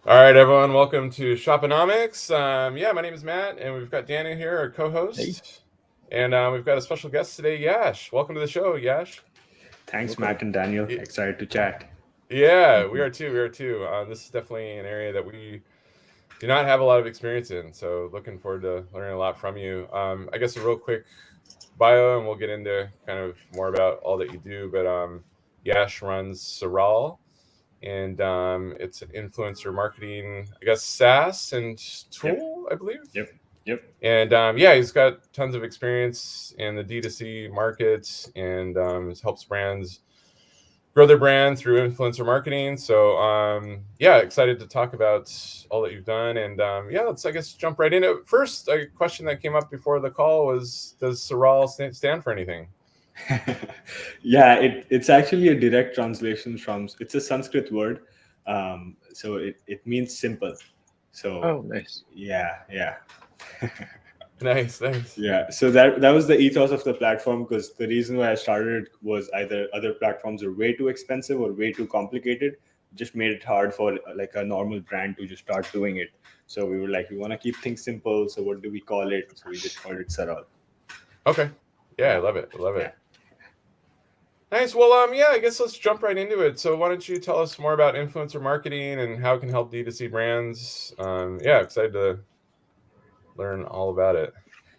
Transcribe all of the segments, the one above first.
All right, everyone, welcome to Shoponomics. My name is Matt, and we've got Daniel here, our Hey, co-host, and we've got a special guest today, Yash. Welcome to the show, Yash. Thanks, welcome. Matt and Daniel. Y- Excited to chat. Yeah, we Mhm. are too. We are too. This is definitely an area that we do not have a lot of experience in, so looking forward to learning a lot from you. I guess a real quick bio, and we'll get into kind of more about all that you do. But Yash runs Saral, and it's an influencer marketing, I guess, SaaS and Yep, tool, I believe. yep, yep. And he's got tons of experience in the D2C market and helps brands grow their brand through influencer marketing. So, excited to talk about all that you've done. And let's, I guess, jump right into it. First, a question that came up before the call was, does Saral stand for anything? Yeah, it's actually a direct translation from it's a Sanskrit word, so it means simple. So Oh, nice. yeah. Nice, nice. Yeah, so that was the ethos of the platform, because the reason why I started it was either other platforms are way too expensive or way too complicated, just made it hard for like a normal brand to just start doing it. So we were like, we want to keep things simple. So what do we call it? So we just called it Saral. Okay. Yeah, I Yeah, love it. I love yeah. it. Nice. Well, I guess let's jump right into it. So, why don't you tell us more about influencer marketing and how it can help D2C brands? Excited to learn all about it.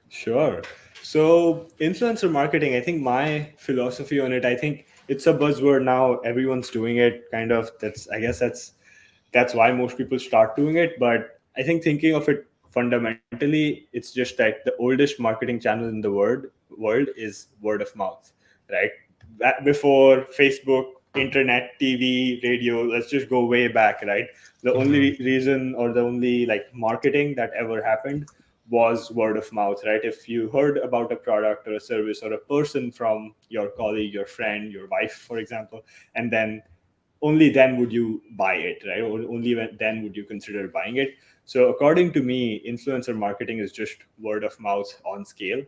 Sure. So influencer marketing, I think my philosophy on it, I think it's a buzzword now. Everyone's doing it. Kind of. That's why most people start doing it. But I think thinking of it fundamentally, it's just that the oldest marketing channel in the world is word of mouth, right? That before Facebook, internet, TV, radio. Let's just go way back, right? The only Mm-hmm. reason or the only like marketing that ever happened was word of mouth, right? If you heard about a product or a service or a person from your colleague, your friend, your wife, for example, and then only then would you buy it, right? Or only then would you consider buying it. So according to me, influencer marketing is just word of mouth on scale.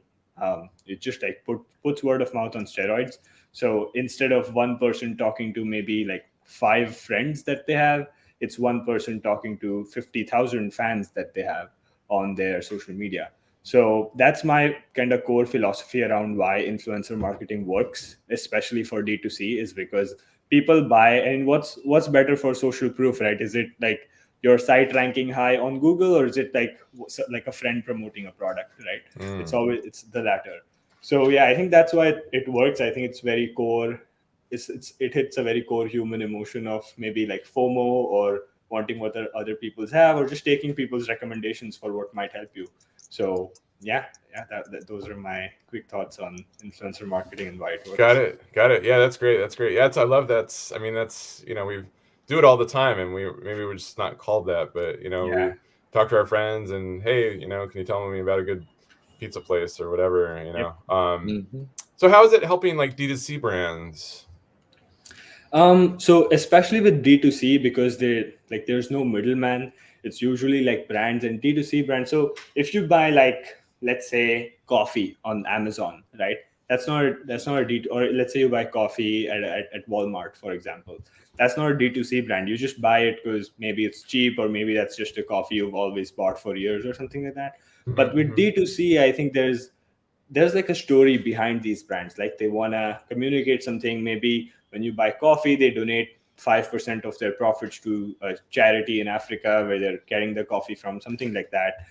It just like puts word of mouth on steroids. So instead of one person talking to maybe like five friends that they have, it's one person talking to 50,000 fans that they have on their social media. So that's my kind of core philosophy around why influencer marketing works, especially for D2C, is because people buy. And what's better for social proof, right? Is it like your site ranking high on Google, or is it like a friend promoting a product, right? Mm. It's the latter. So yeah, I think that's why it works. I think it's very core. It hits a very core human emotion of maybe like FOMO, or wanting what other people's have, or just taking people's recommendations for what might help you. So yeah, those are my quick thoughts on influencer marketing and why it Got works. it. Got it. Yeah, that's great. That's great. Yeah, I love that's. I mean, that's we do it all the time, and we maybe we're just not called that, but Yeah. we talk to our friends and hey, can you tell me about a good pizza place or whatever? Yep. Hmm. So how is it helping like D2C brands? So especially with D2C, because there's no middleman. It's usually like brands and D2C brands. So if you buy like, let's say, coffee on Amazon, right? That's not a D, or let's say you buy coffee at Walmart, for example. That's not a D2C brand. You just buy it because maybe it's cheap, or maybe that's just a coffee you've always bought for years or something like that. But with Mm-hmm. D2C, I think there's like a story behind these brands. Like they want to communicate something. Maybe when you buy coffee, they donate 5% of their profits to a charity in Africa where they're getting the coffee from, something like that.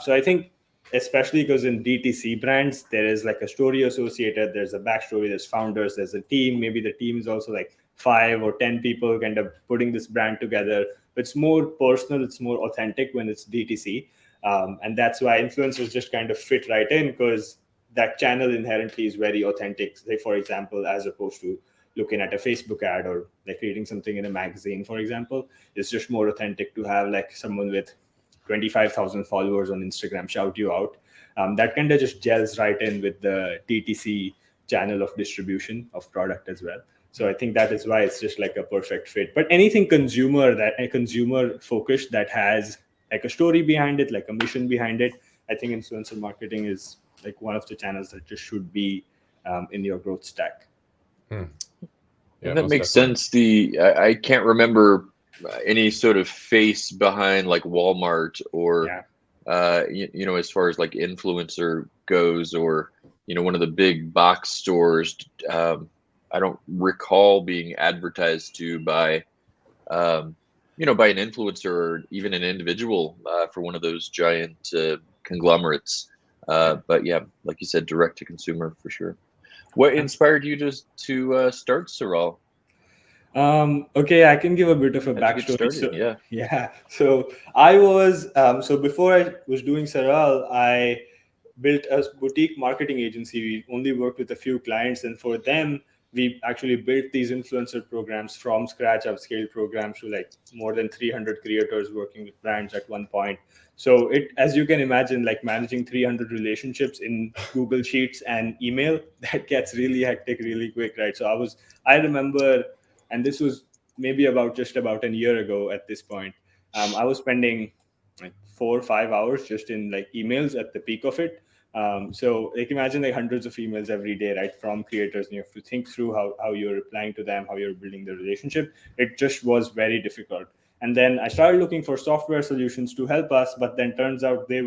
So I think, especially because in DTC brands, there is like a story associated. There's a backstory, there's founders, there's a team. Maybe the team is also like 5 or 10 people kind of putting this brand together. It's more personal, it's more authentic when it's DTC. And that's why influencers just kind of fit right in, because that channel inherently is very authentic. Say, for example, as opposed to looking at a Facebook ad or like reading something in a magazine, for example, it's just more authentic to have like someone with 25,000 followers on Instagram shout you out. That kind of just gels right in with the DTC channel of distribution of product as well. So I think that is why it's just like a perfect fit. But anything consumer focused that has like a story behind it, like a mission behind it, I think influencer marketing is like one of the channels that just should be in your growth stack. Hmm. And Yeah, that most makes definitely. sense. I can't remember any sort of face behind like Walmart or Yeah. as far as like influencer goes, or one of the big box stores. I don't recall being advertised to by by an influencer or even an individual for one of those giant conglomerates. But yeah, like you said, direct to consumer for sure. What inspired you to start Saral? Okay, I can give a bit of a How'd you get backstory. started? So, Yeah. yeah, so I was so before I was doing Saral, I built a boutique marketing agency. We only worked with a few clients, and for them, we actually built these influencer programs from scratch. I've scaled programs to like more than 300 creators working with brands at one point. So it, as you can imagine, like managing 300 relationships in Google Sheets and email, that gets really hectic really quick, right? I remember, and this was maybe about just about a year ago at this point. I was spending like 4 or 5 hours just in like emails at the peak of it. So like imagine like hundreds of emails every day, right, from creators, and you have to think through how you're replying to them, how you're building the relationship. It just was very difficult. And then I started looking for software solutions to help us, but then turns out they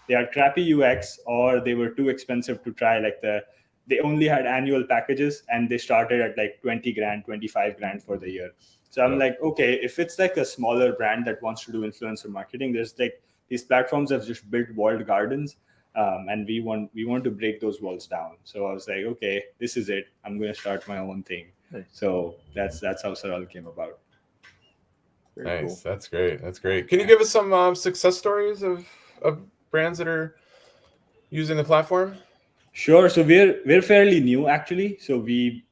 had crappy UX, or they were too expensive to try. Like they only had annual packages, and they started at like 20 grand, 25 grand for the year. So I'm like, okay, if it's like a smaller brand that wants to do influencer marketing, there's like these platforms have just built walled gardens, and we want to break those walls down. So I was like, okay, this is it. I'm going to start my own thing. Nice. So that's how Saral came about. Very Nice. cool. That's great. That's great. Can you give us some success stories of brands that are using the platform? Sure. So we're fairly new actually. So we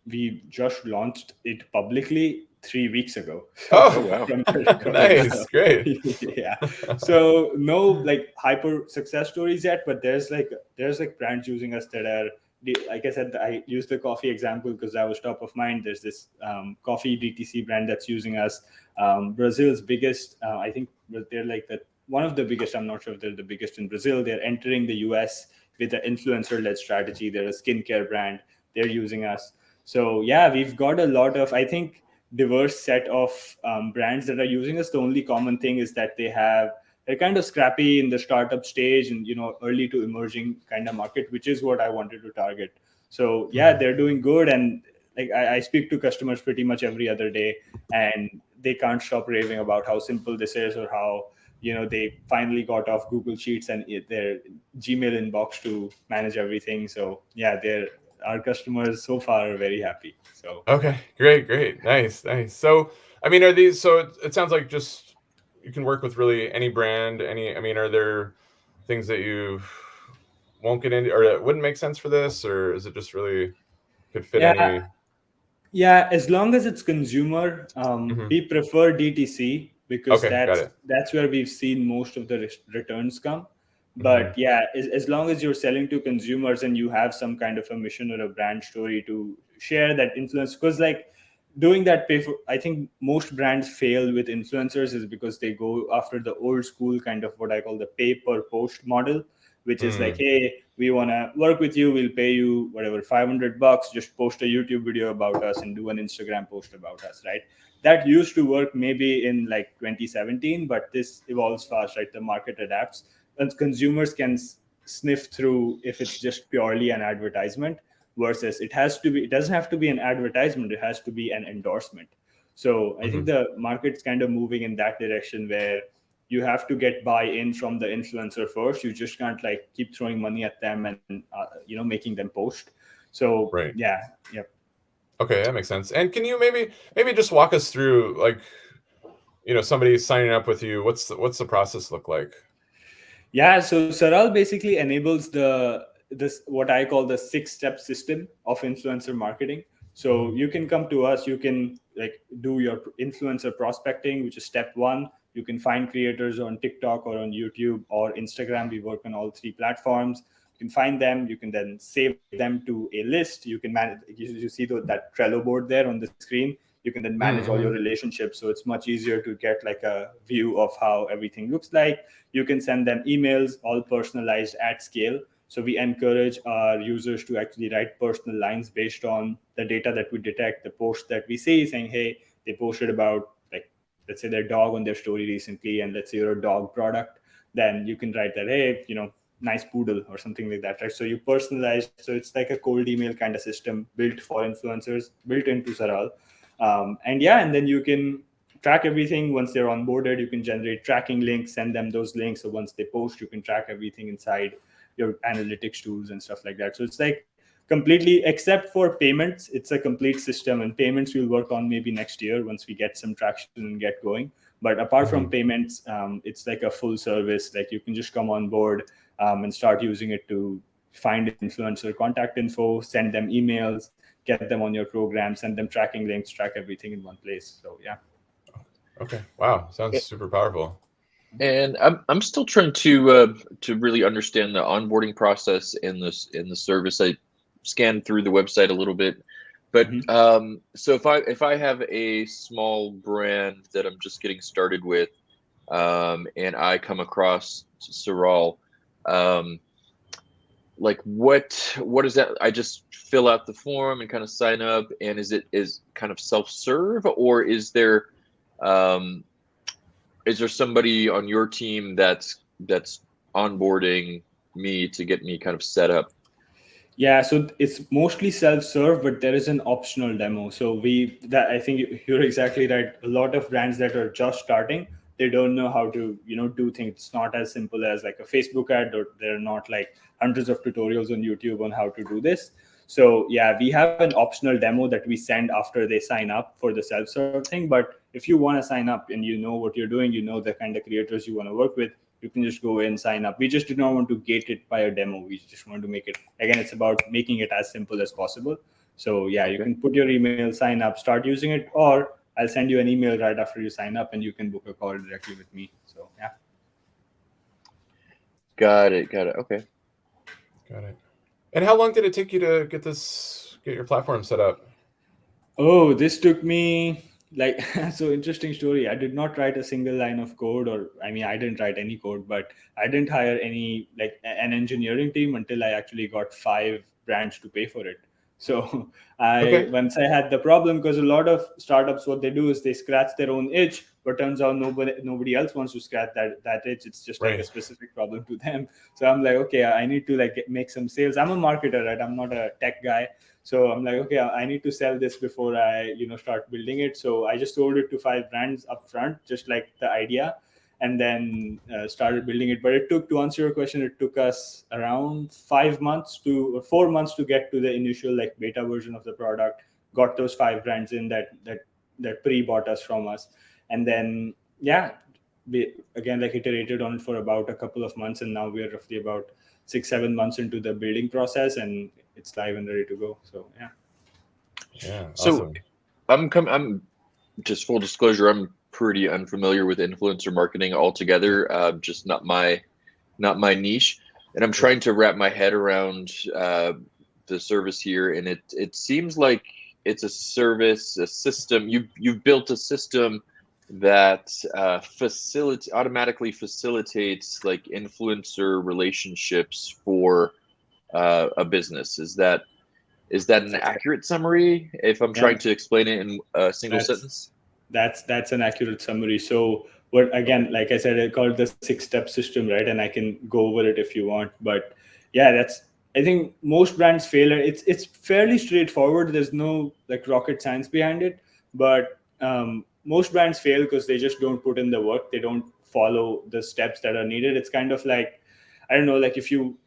just launched it publicly 3 weeks ago. So Oh Oh, wow. from the recording. nice. Great. Yeah. So no like hyper success stories yet, but there's like brands using us that are, like I said, I used the coffee example because that was top of mind. There's this coffee DTC brand that's using us. Brazil's biggest, I think they're like the one of the biggest. I'm not sure if they're the biggest in Brazil. They're entering the US with an influencer-led strategy. They're a skincare brand. They're using us. So yeah, we've got a lot of, I think, diverse set of brands that are using us. The only common thing is that they're kind of scrappy in the startup stage and early to emerging kind of market, which is what I wanted to target. So yeah, they're doing good, and like I speak to customers pretty much every other day, and they can't stop raving about how simple this is, or how they finally got off Google Sheets and their Gmail inbox to manage everything. So yeah, our customers so far are very happy. So Okay. Great. Nice. So, I mean, are these? So it sounds like just you can work with really any brand. I mean, are there things that you won't get into, or that wouldn't make sense for this, or is it just really could fit yeah, any? yeah, as long as it's consumer, Mhm. we prefer DTC because Okay. Got that's it. that's where we've seen most of the returns come. Mhm. But yeah, as long as you're selling to consumers and you have some kind of a mission or a brand story to share that influence, because like doing that pay for, I think most brands fail with influencers is because they go after the old school kind of what I call the pay per post model, which is like, Mm. hey, we want to work with you, we'll pay you whatever $500, just post a YouTube video about us and do an Instagram post about us, right? That used to work maybe in like 2017, but this evolves fast, right? The market adapts, and consumers can sniff through if it's just purely an advertisement versus it doesn't have to be an advertisement, it has to be an endorsement. So I think Mhm. the market's kind of moving in that direction, where you have to get buy-in from the influencer first. You just can't like keep throwing money at them and making them post. So Right. yeah, yeah. Okay, that makes sense. And can you maybe just walk us through, like, somebody signing up with you? What's the process look like? Yeah, so Saral basically enables this what I call the 6-step system of influencer marketing. So you can come to us, you can like do your influencer prospecting, which is step 1. You can find creators on TikTok or on YouTube or Instagram. We work on all 3 platforms. You can find them, you can then save them to a list. You can manage, you see that Trello board there on the screen. You can then manage all your Mm-hmm. relationships, so it's much easier to get like a view of how everything looks like. You can send them emails, all personalized at scale. So we encourage our users to actually write personal lines based on the data that we detect, the post that we see, saying, hey, they posted about like let's say their dog on their story recently, and let's say you're a dog product, then you can write that, hey, nice poodle or something like that, right? So you personalize. So it's like a cold email kind of system built for influencers, built into Saral. And then you can track everything. Once they're onboarded, you can generate tracking links, send them those links. So once they post, you can track everything inside your analytics tools and stuff like that. So it's like completely, except for payments, it's a complete system. And payments we'll work on maybe next year once we get some traction and get going. But apart from payments, it's like a full service. Like you can just come on board and start using it to find influencer contact info, send them emails, get them on your program, send them tracking links, track everything in one place. So yeah. Okay. Wow. Sounds super powerful. And I'm still trying to really understand the onboarding process in the service. I scanned through the website a little bit, but so if I have a small brand that I'm just getting started with, and I come across Saral, like what is that? I just fill out the form and kind of sign up, and is kind of self-serve, or is there somebody on your team that's onboarding me to get me kind of set up? Yeah, so it's mostly self-serve, but there is an optional demo. So I think you're exactly right. A lot of brands that are just starting, they don't know how to, do things. It's not as simple as like a Facebook ad, or there are not like hundreds of tutorials on YouTube on how to do this. So yeah, we have an optional demo that we send after they sign up for the self-serve thing. But if you want to sign up and you know what you're doing, the kind of creators you want to work with, you can just go in, sign up. We just did not want to gate it by a demo. We just want to make it, again, it's about making it as simple as possible. So yeah, you can put your email, sign up, start using it, or I'll send you an email right after you sign up and you can book a call directly with me. So yeah. Got it. Okay. Got it. And how long did it take you to get your platform set up? Oh, this took me so interesting story. I did not write a single line of code, I didn't write any code, but I didn't hire any an engineering team until I actually got 5 brands to pay for it. So once I had the problem, because a lot of startups, what they do is they scratch their own itch, but turns out nobody else wants to scratch that itch. It's just like a specific problem to them. So I'm like, okay, I need to make some sales. I'm a marketer, right? I'm not a tech guy. So I'm like, okay, I need to sell this before I, start building it. So I just sold it to 5 brands up front, just like the idea, and then started building it. But to answer your question, it took us around 4 months to get to the initial beta version of the product. Got those 5 brands in that pre-bought us from us, and then we again iterated on it for about a couple of months, and now we're roughly about 6-7 months into the building process, and it's live and ready to go. So yeah. So awesome. I'm just full disclosure, I'm pretty unfamiliar with influencer marketing altogether. Just not my niche, and I'm trying to wrap my head around the service here. And it seems like it's a system. You've built a system that automatically facilitates influencer relationships for a business. Is that an accurate summary if I'm trying to explain it in a single sentence? That's an accurate summary. So what, again, like I said, I call it the 6-step system, right? And I can go over it if you want. But yeah, I think most brands fail. It's fairly straightforward. There's no rocket science behind it. But most brands fail because they just don't put in the work. They don't follow the steps that are needed. It's kind of like, I don't know, if you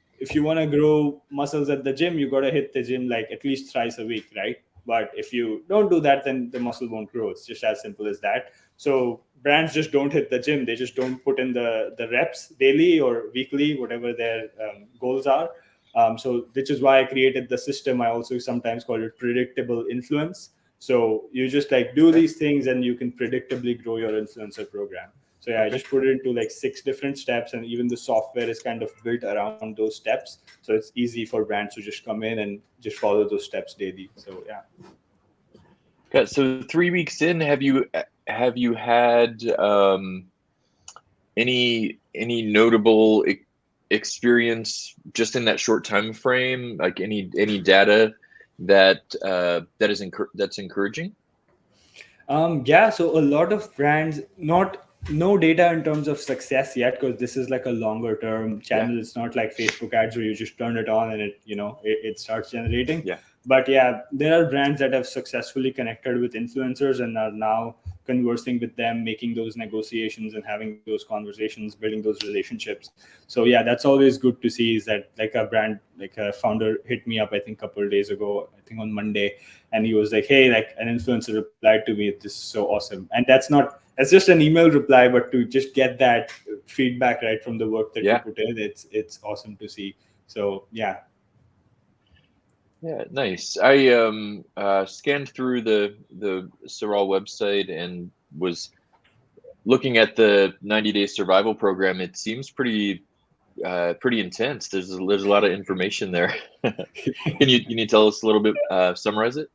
want to grow muscles at the gym, you got to hit the gym at least thrice a week, right? But if you don't do that, then the muscle won't grow. It's just as simple as that. So brands just don't hit the gym. They just don't put in the reps daily or weekly, whatever their goals are. So which is why I created the system. I also sometimes call it predictable influence. So you just do these things and you can predictably grow your influencer program. So I just put it into 6 different steps, and even the software is kind of built around those steps. So it's easy for brands to just come in and just follow those steps daily. So Okay, so 3 weeks in, have you had any notable experience just in that short time frame? Any data that's encouraging? Yeah, so a lot of brands, not no data in terms of success yet, because this is like a longer term channel. It's not like Facebook ads where you just turn it on and it starts generating. Yeah. But yeah, there are brands that have successfully connected with influencers and are now conversing with them, making those negotiations and having those conversations, building those relationships. So yeah, that's always good to see, is that like a brand, like a founder hit me up, I think a couple of days ago, I think on Monday, and he was like, hey, like an influencer replied to me, this is so awesome. And that's just an email reply, but to just get that feedback right from the work that you put in, it's awesome to see. So yeah. Yeah, nice. I scanned through the Saral website and was looking at the 90-day survival program. It seems pretty intense. There's a lot of information there. Can you tell us a little bit, summarize it?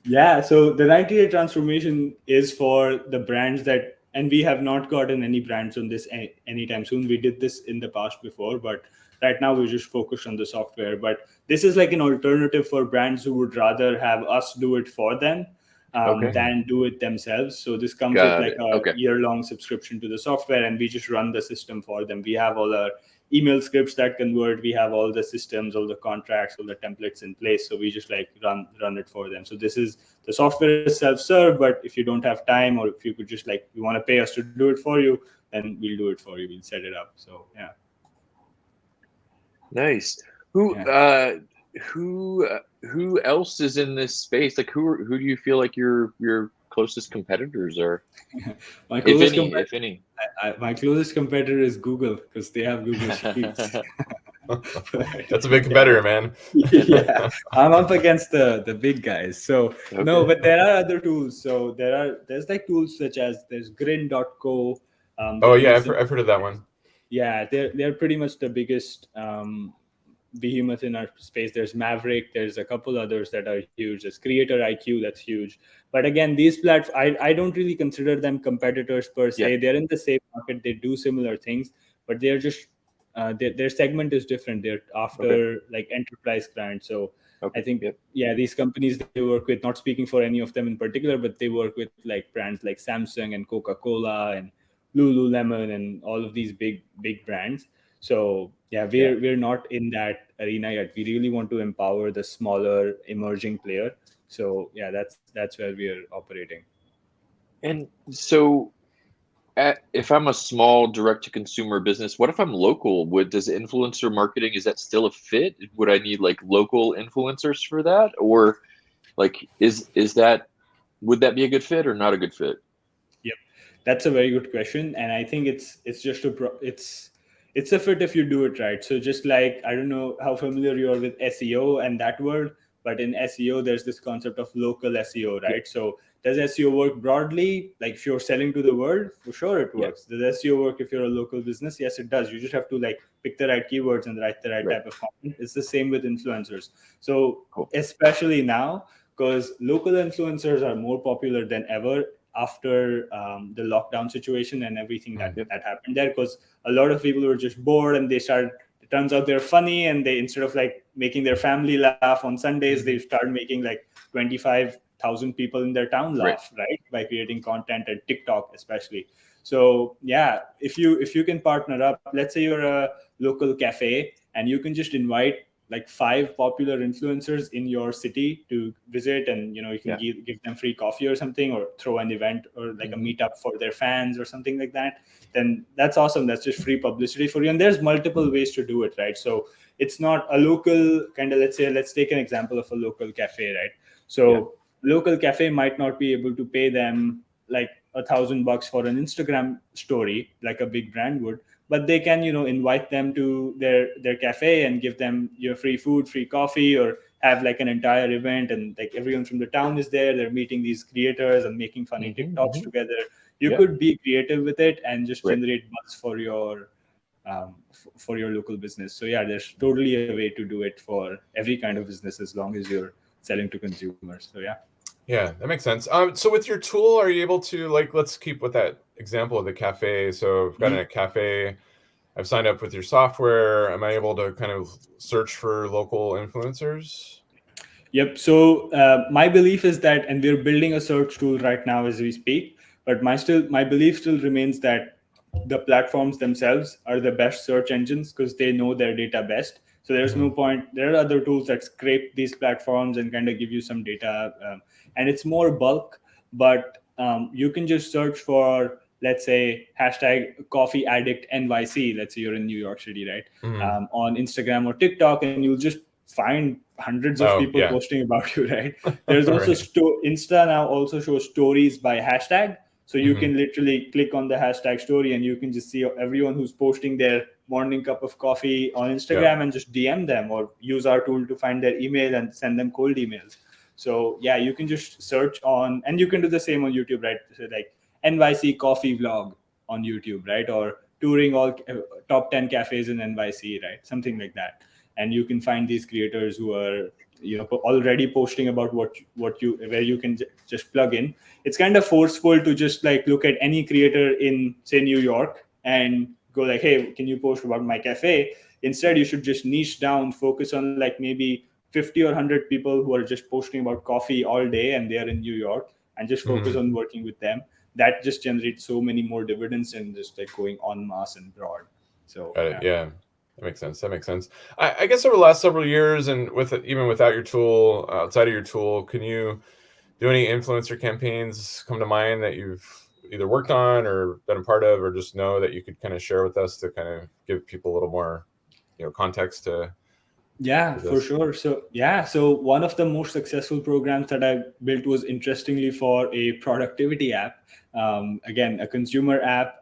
Yeah, so the 90-day transformation is for the brands that, and we have not gotten any brands on this anytime soon. We did this in the past before, but right now we're just focused on the software. But this is like an alternative for brands who would rather have us do it for them than do it themselves. So this comes with like a year-long subscription to the software, and we just run the system for them. We have all our email scripts that convert. We have all the systems, all the contracts, all the templates in place. So we just like run it for them. So this is, the software is self-serve, but if you don't have time, or if you could just like, you want to pay us to do it for you, then we'll do it for you. We'll set it up. So yeah. Nice. Who else is in this space? Like who do you feel like your closest competitors are? If any. My closest competitor is Google, because they have Google Sheets. That's a big competitor, man. Yeah, I'm up against the big guys. So no, but there are other tools. So there's like tools such as there's Grin.co. Oh yeah, I've heard of that one. Yeah, they're pretty much the biggest behemoth in our space. There's Maverick. There's a couple others that are huge. There's Creator IQ, that's huge. But again, these platforms, I don't really consider them competitors per se. They're in the same market. They do similar things, but they're just their segment is different. They're after like enterprise clients. So I think these companies they work with, not speaking for any of them in particular, but they work with like brands like Samsung and Coca-Cola and Lululemon and all of these big brands. So we're not in that arena yet. We really want to empower the smaller emerging player. So yeah, that's where we are operating. And so if I'm a small direct-to-consumer business, what if I'm local? Does influencer marketing, is that still a fit? Would I need like local influencers for that? Or like, would that be a good fit or not a good fit? Yep, that's a very good question. And I think it's a fit if you do it right. So just like, I don't know how familiar you are with SEO and that word, but in SEO, there's this concept of local SEO, right? So does SEO work broadly? Like if you're selling to the world, for sure it works. Does SEO work if you're a local business? Yes, it does. You just have to like pick the right keywords and write the right type of content. It's the same with influencers. So especially now, because local influencers are more popular than ever after the lockdown situation and everything that happened there, because a lot of people were just bored and it turns out they're funny, and they, instead of like making their family laugh on Sundays, they started making like 25,000 people in their town laugh, right? By creating content and TikTok especially. So yeah, if you can partner up, let's say you're a local cafe and you can just invite like 5 popular influencers in your city to visit, and you can give them free coffee or something, or throw an event or like a meetup for their fans or something like that, then that's awesome. That's just free publicity for you. And there's multiple ways to do it, right? So it's not a local kind of, let's take an example of a local cafe, right? So local cafe might not be able to pay them like $1,000 for an Instagram story like a big brand would, but they can invite them to their cafe and give them free food, free coffee, or have like an entire event, and like everyone from the town is there. They're meeting these creators and making funny TikToks together. You could be creative with it and just generate buzz for your local business. So yeah, there's totally a way to do it for every kind of business as long as you're selling to consumers. So yeah, that makes sense. So with your tool, are you able to, like, let's keep with that example of the cafe. So I've got a cafe, I've signed up with your software. Am I able to kind of search for local influencers? Yep. So my belief is that, and we're building a search tool right now as we speak. But my belief still remains that the platforms themselves are the best search engines because they know their data best. So there's no point. There are other tools that scrape these platforms and kind of give you some data, and it's more bulk. But you can just search for, let's say, hashtag coffee addict NYC. Let's say you're in New York City, right? On Instagram or TikTok, and you'll just find hundreds of Oh, people yeah. posting about you, right? There's also Right. Insta now also shows stories by hashtag. So you Mhm. can literally click on the hashtag story and you can just see everyone who's posting their morning cup of coffee on Instagram Yeah. and just DM them or use our tool to find their email and send them cold emails. So yeah, you can just search on, and you can do the same on YouTube, right? So like NYC coffee vlog on YouTube, right? Or touring all top 10 cafes in NYC, right? Something like that. And you can find these creators who are already posting about what you where you can just plug in. It's kind of forceful to just like look at any creator in, say, New York and go like, hey, can you post about my cafe? Instead, you should just niche down, focus on like maybe 50 or 100 people who are just posting about coffee all day and they are in New York, and just focus Mhm. on working with them. That just generates so many more dividends than just like going en masse and broad. So Got it. yeah. Yeah. That makes sense. That makes sense. I guess over the last several years, and with even without your tool, outside of your tool, can you do any influencer campaigns come to mind that you've either worked on or been a part of, or just know that you could kind of share with us to kind of give people a little more, context Yeah, to for this? sure. So yeah, so one of the most successful programs that I built was interestingly for a productivity app. Again, a consumer app,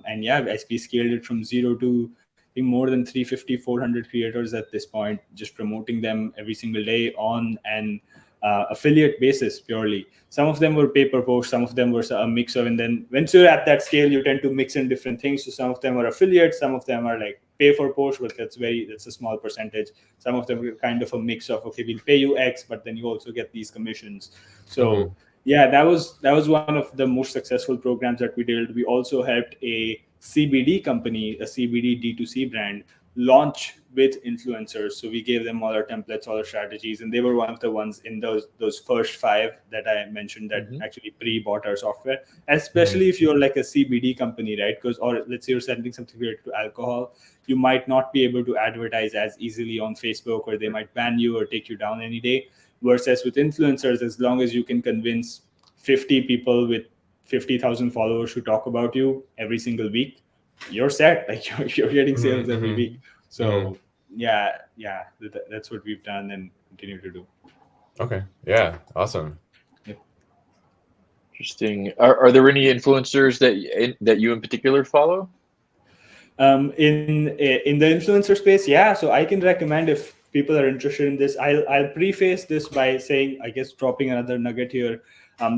and yeah, as we scaled it from zero to I think more than 350, 400 creators at this point, just promoting them every single day on an affiliate basis purely. Some of them were paper posts, some of them were a mix of, and then once you're at that scale, you tend to mix in different things. So some of them are affiliates, some of them are like pay for post, but that's a small percentage. Some of them are kind of a mix of, okay, we'll pay you X, but then you also get these commissions. So Hmm. yeah, that was one of the most successful programs that we did. We also helped a CBD company, a CBD D2C brand, launch with influencers. So we gave them all our templates, all our strategies, and they were one of the ones in those first five that I mentioned that Mm-hmm. actually pre-bought our software. Hmm. Especially if you're like a CBD company, right? Because, or let's say you're selling something related to alcohol, you might not be able to advertise as easily on Facebook, or they might ban you or take you down any day. Versus with influencers, as long as you can convince 50 people with 50,000 followers to talk about you every single week, you're set. Like you're getting Hmm. sales every Hmm. week. Hmm. So yeah, that's what we've done and continue to do. Okay. Yeah. Awesome. Yep. Interesting. Are there any influencers that you in particular follow? In the influencer space, yeah. So I can recommend, if people are interested in this, I'll preface this by saying, I guess, dropping another nugget here.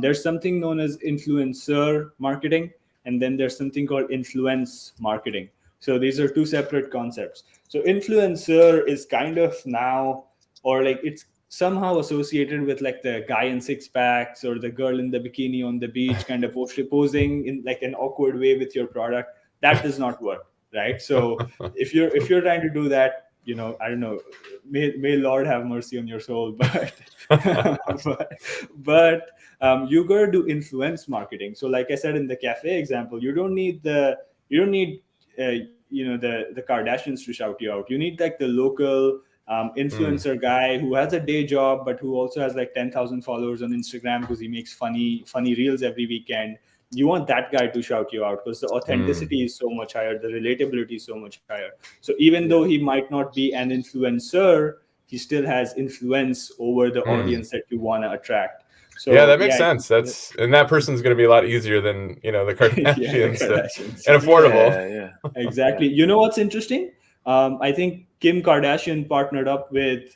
There's something known as influencer marketing, and then there's something called influence marketing. So these are two separate concepts. So influencer is kind of now, or like it's somehow associated with like the guy in six packs or the girl in the bikini on the beach, kind of posing in like an awkward way with your product. That does not work, right? So if you're trying to do that, I don't know, may Lord have mercy on your soul, but but you gotta do influence marketing. So like I said in the cafe example, you don't need the Kardashians to shout you out. You need like the local Hmm. influencer guy who has a day job but who also has like 10,000 followers on Instagram because he makes funny reels every weekend. You want that guy to shout you out because the Hmm. authenticity is so much higher, the relatability is so much higher. So even though Yeah. he might not be an influencer, he still has influence over the Hmm. audience that you want to attract. Yeah, So that makes yeah, sense. And that person's going to be a lot easier than the yeah, the Kardashians Kardashians, and yeah. affordable. Yeah. Yeah. Exactly. Yeah. You know what's interesting? I think Kim Kardashian partnered up with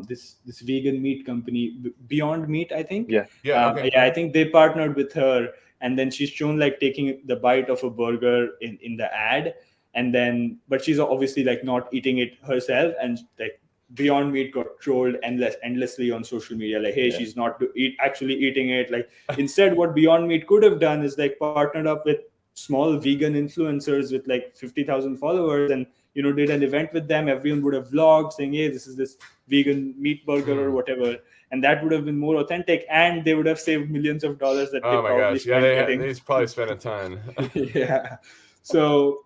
this vegan meat company, Beyond Meat. I think. Yeah. Yeah. Okay. Yeah, I think they partnered with her, and then she's shown like taking the bite of a burger in the ad, and then but she's obviously like not eating it herself, and like Beyond Meat got trolled endlessly on social media, like, hey, Yeah. she's not actually eating it. Like instead, what Beyond Meat could have done is like partnered up with small vegan influencers with like 50,000 followers and did an event with them, everyone would have vlogged saying, hey, this is this vegan meat burger or whatever. And that would have been more authentic, and they would have saved millions of dollars that Oh they my probably gosh. Yeah, spent they probably spent a ton. yeah. So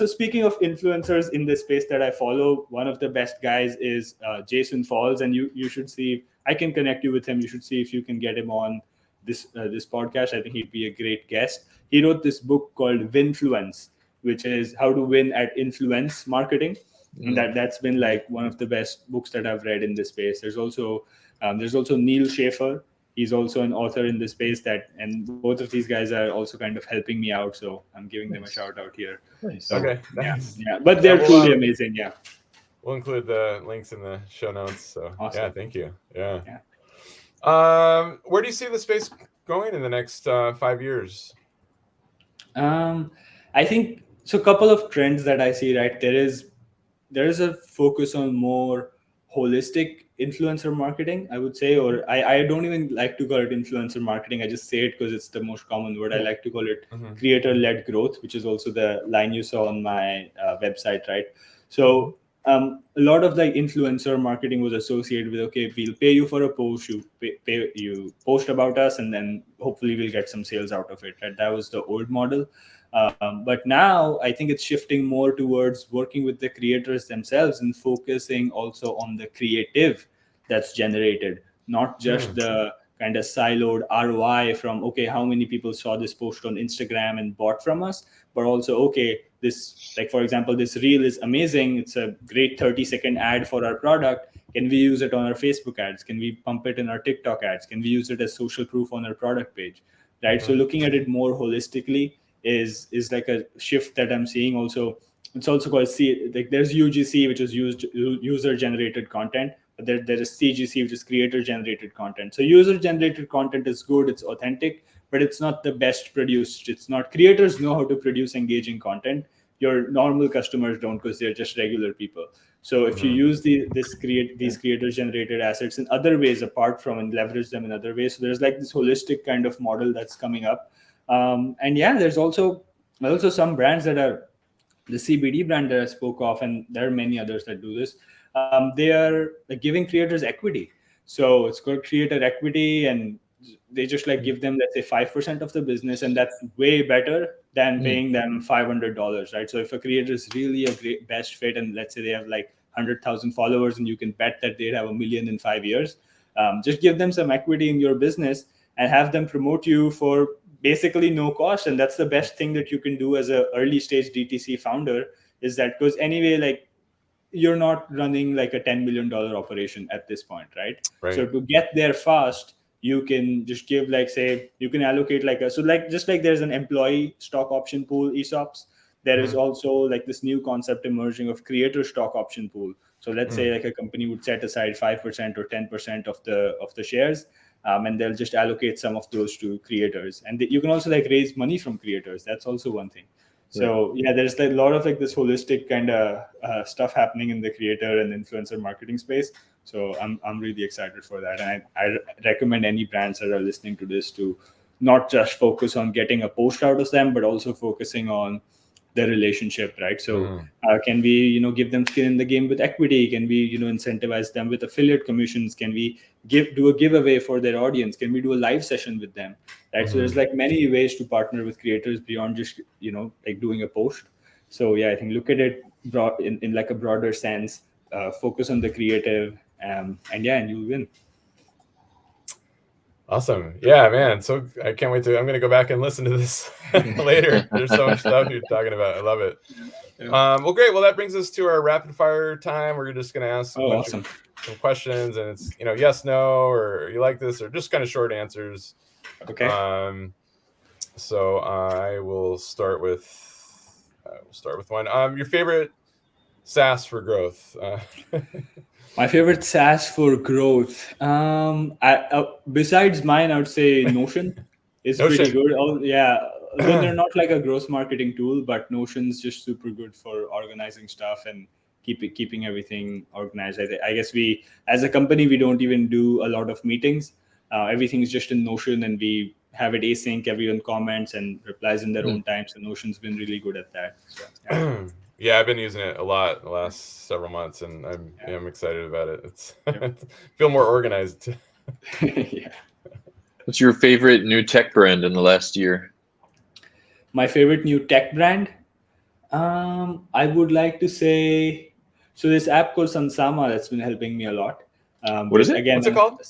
speaking of influencers in the space that I follow, one of the best guys is Jason Falls, and you should see. I can connect you with him. You should see if you can get him on this podcast. I think he'd be a great guest. He wrote this book called Winfluence, which is how to win at influence marketing, and that's been like one of the best books that I've read in this space. There's also Neil Schaefer. He's also an author in this space and both of these guys are also kind of helping me out. So I'm giving them a shout out here. Nice. So, Okay, nice. Yeah. But they're truly amazing. Yeah. We'll include the links in the show notes. So Awesome. yeah, thank you. Yeah. Where do you see the space going in the next 5 years? I think so. A couple of trends that I see, right? There is a focus on more holistic influencer marketing, I would say, or I don't even like to call it influencer marketing. I just say it because it's the most common word. I like to call it creator-led growth, which is also the line you saw on my website, right? So a lot of like influencer marketing was associated with, okay, we'll pay you for a post, you post about us, and then hopefully we'll get some sales out of it, right? That was the old model. But now I think it's shifting more towards working with the creators themselves and focusing also on the creative that's generated, not just the kind of siloed ROI from, okay, how many people saw this post on Instagram and bought from us, but also, okay, this, like, for example, this reel is amazing. It's a great 30-second ad for our product. Can we use it on our Facebook ads? Can we pump it in our TikTok ads? Can we use it as social proof on our product page? Right. So looking at it more holistically is like a shift that I'm seeing. Also, it's also called like there's UGC, which is user generated content, but there is CGC, which is creator generated content. So user generated content is good, it's authentic, but it's not the best produced. It's not, creators know how to produce engaging content. Your normal customers don't, because they're just regular people. So if you use these creator generated assets in other ways apart from, and leverage them in other ways, so there's like this holistic kind of model that's coming up. And yeah, there's also some brands that are the CBD brand that I spoke of, and there are many others that do this. They are like giving creators equity. So it's called creator equity, and they just like give them, let's say, 5% of the business, and that's way better than paying them $500, right? So if a creator is really a great best fit, and let's say they have like 100,000 followers, and you can bet that they'd have 1 million in 5 years, just give them some equity in your business and have them promote you for basically no cost. And that's the best thing that you can do as a early stage DTC founder, is that, because anyway, like, you're not running like a $10 million operation at this point, right? So to get there fast, you can just give, like, say, you can allocate like just like there's an employee stock option pool, ESOPs, there is also like this new concept emerging of creator stock option pool. So let's say like a company would set aside 5% or 10% of the shares, and they'll just allocate some of those to creators. And you can also like raise money from creators. That's also one thing. So yeah, there's like a lot of like this holistic kind of stuff happening in the creator and influencer marketing space. So I'm really excited for that. And I recommend any brands that are listening to this to not just focus on getting a post out of them, but also focusing on the relationship, right? So can we, give them skin in the game with equity? Can we, incentivize them with affiliate commissions? Can we do a giveaway for their audience? Can we do a live session with them, right? So there's like many ways to partner with creators beyond just, like doing a post. So yeah, I think look at it in like a broader sense, focus on the creative, and you'll win. Awesome. Yeah, man. So I can't wait I'm going to go back and listen to this later. There's so much stuff you're talking about. I love it. Well, great. Well, that brings us to our rapid fire time. We're just going to ask some questions, and it's, yes, no, or you like this, or just kind of short answers. Okay. So I will start with one. Your favorite SaaS for growth? My favorite SaaS for growth. Besides mine, I would say Notion is pretty good. Oh, yeah. Though they're not like a growth marketing tool, but Notion's just super good for organizing stuff and keeping everything organized. I guess we, as a company, we don't even do a lot of meetings. Everything is just in Notion, and we have it async. Everyone comments and replies in their own time. So Notion's been really good at that. So, yeah. Yeah, I've been using it a lot the last several months, and I'm excited about it. It's feel more organized. Yeah. What's your favorite new tech brand in the last year? My favorite new tech brand, I would like to say, so this app called Sunsama that's been helping me a lot. What is it? Again, What's it called?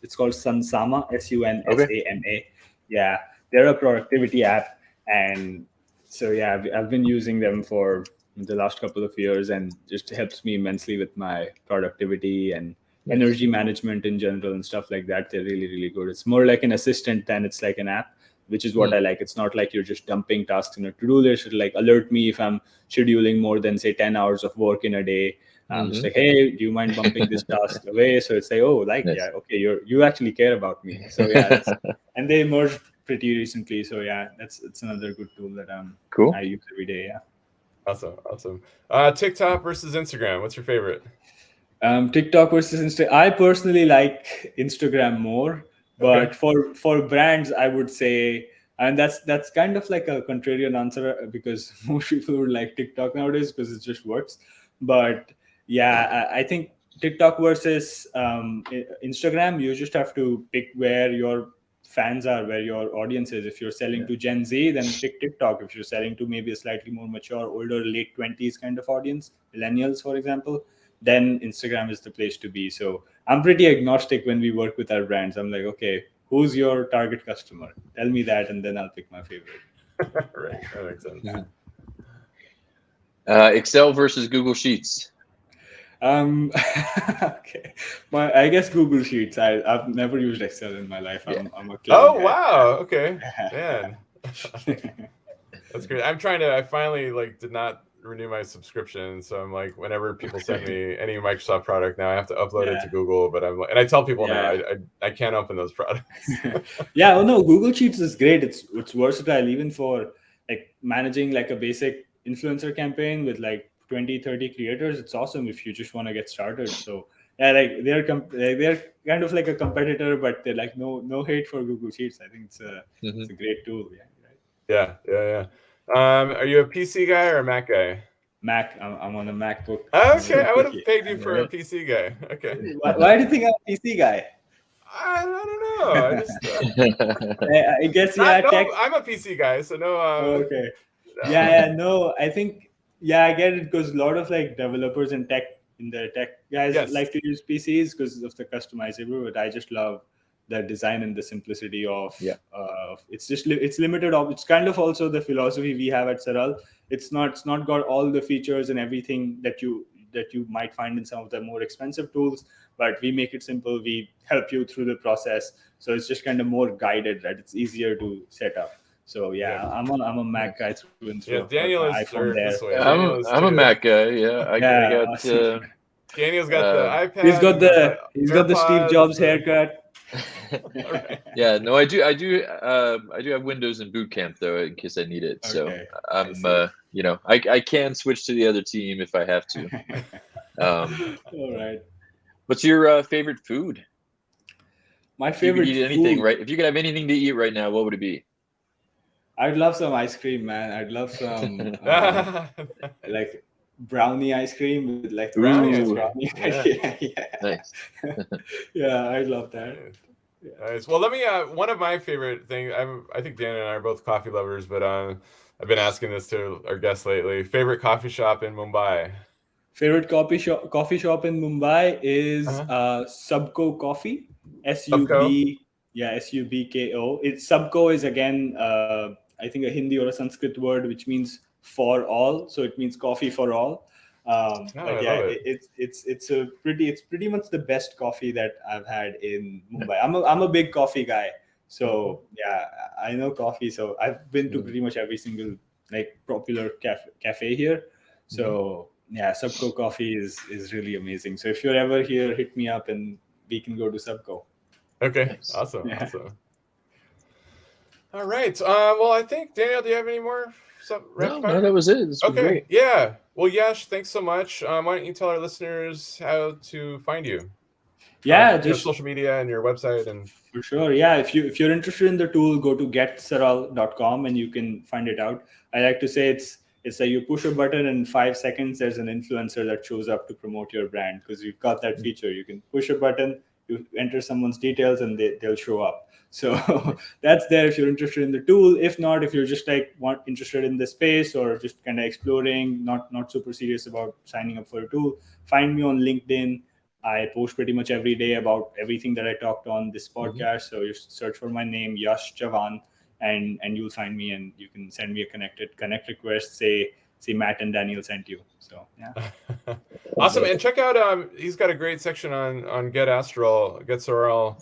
It's called Sunsama, Okay. Sunsama. Yeah, they're a productivity app, and so yeah, I've been using them for the last couple of years, and just helps me immensely with my productivity and Nice. energy management in general and stuff like that. They're really, really good. It's more like an assistant than it's like an app, which is what I like. It's not like you're just dumping tasks in a to-do list. It'll like alert me if I'm scheduling more than say 10 hours of work in a day. Just like, hey, do you mind bumping this task away? So it's like, oh, like, Nice. yeah, okay, you actually care about me. So yeah, and they merged pretty recently. So yeah, it's another good tool that Cool. I use every day. Yeah. Awesome. TikTok versus Instagram. What's your favorite? TikTok versus Insta. I personally like Instagram more, but for brands, I would say, and that's kind of like a contrarian answer because most people would like TikTok nowadays because it just works. But yeah, I think TikTok versus Instagram, you just have to pick where your fans are, where your audience is. If you're selling to Gen Z, then pick TikTok. If you're selling to maybe a slightly more mature, older, late 20s kind of audience, millennials, for example, then Instagram is the place to be. So I'm pretty agnostic when we work with our brands. I'm like, okay, who's your target customer? Tell me that, and then I'll pick my favorite. Right, that makes sense. Excel versus Google Sheets. Okay. I guess Google Sheets. I've never used Excel in my life. Yeah. I'm a cloud guy. Wow. Okay. Man. That's great. I finally did not renew my subscription, so I'm like, whenever people send me any Microsoft product now, I have to upload it to Google. But I'm like, and I tell people now I can't open those products. Yeah, oh no, Google Sheets is great. It's versatile even for like managing like a basic influencer campaign with like 20, 30 creators. It's awesome if you just want to get started. So yeah, like they're kind of like a competitor, but they're like no hate for Google Sheets. I think it's a great tool. Yeah, right. Yeah. Are you a PC guy or a Mac guy? Mac. I'm on a MacBook. Okay, I would have pegged you for a PC guy. Okay. Why do you think I'm a PC guy? I don't know. I just I guess tech. I'm a PC guy, so no. Okay. No. No, I think I get it because a lot of like developers and tech guys like to use PCs because of the customizable. But I just love the design and the simplicity of it's limited. It's kind of also the philosophy we have at Saral. It's not got all the features and everything that you might find in some of the more expensive tools, but we make it simple. We help you through the process, so it's just kind of more guided, right? It's easier to set up. So I'm a Mac guy through and through. Yeah, Daniel is iPhone there. this way. I'm a Mac guy. Yeah, I got. Awesome. Daniel's got the iPad. He's got the Steve Jobs haircut. Yeah, no, I do have Windows in Boot Camp though, in case I need it. So I'm I can switch to the other team if I have to. All right. What's your favorite food? My favorite if you could eat anything, food, right? If you could have anything to eat right now, what would it be? I'd love some ice cream, man. I'd love some like brownie ice cream with like brownie. Yeah. Nice. Yeah, I'd love that. Nice. Well, let me. One of my favorite things. I think Dan and I are both coffee lovers, but I've been asking this to our guests lately. Favorite coffee shop in Mumbai. Favorite coffee shop in Mumbai is Subco Coffee. SUB. Yeah, SUBKO. Subco is again I think a Hindi or a Sanskrit word which means for all. So it means coffee for all. But yeah, it's pretty much the best coffee that I've had in Mumbai. I'm a big coffee guy. So yeah, I know coffee. So I've been to pretty much every single like popular cafe here. So yeah, Subco Coffee is really amazing. So if you're ever here, hit me up and we can go to Subco. Okay, nice. Awesome. All right. Well, I think Daniel, do you have any more? No, that was it. This was great. Yeah. Well, Yash, thanks so much. Why don't you tell our listeners how to find you? Yeah, just social media and your website and for sure. Yeah, if you're interested in the tool, go to getsaral.com and you can find it out. I like to say it's like you push a button and in 5 seconds there's an influencer that shows up to promote your brand, because we've got that feature. You can push a button, you enter someone's details, and they'll show up. So that's there if you're interested in the tool. If not, if you're just like interested in the space or just kind of exploring, not super serious about signing up for a tool, find me on LinkedIn. I post pretty much every day about everything that I talked on this podcast. So you search for my name, Yash Chavan, and you'll find me, and you can send me a connect request. Say Matt and Daniel sent you. So yeah. Awesome. And check out he's got a great section on Get Saral,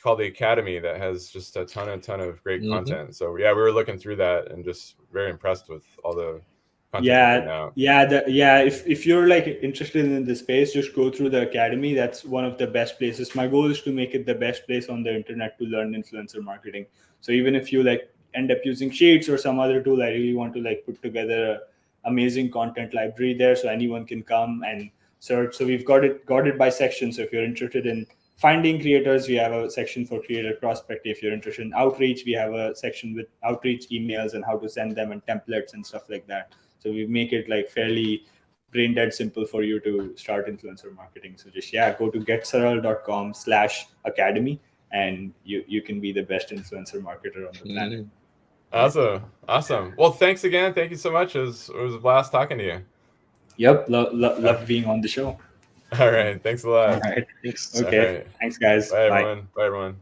called the Academy, that has just a ton of great content. So yeah, we were looking through that and just very impressed with all the content now. If you're like interested in the space, just go through the Academy. That's one of the best places. My goal is to make it the best place on the internet to learn influencer marketing. So even if you like end up using Sheets or some other tool, I really want to like put together an amazing content library there, so anyone can come and search. So we've got it by section. So if you're interested in finding creators, we have a section for creator prospecting. If you're interested in outreach, we have a section with outreach emails and how to send them and templates and stuff like that. So we make it like fairly brain dead simple for you to start influencer marketing. So just go to getsaral.com/academy and you can be the best influencer marketer on the planet. Awesome. Well, thanks again. Thank you so much. It was a blast talking to you. Yep. Love being on the show. All right. Thanks a lot. All right. Thanks. Okay. Right. Thanks, guys. Bye, everyone. Bye, everyone.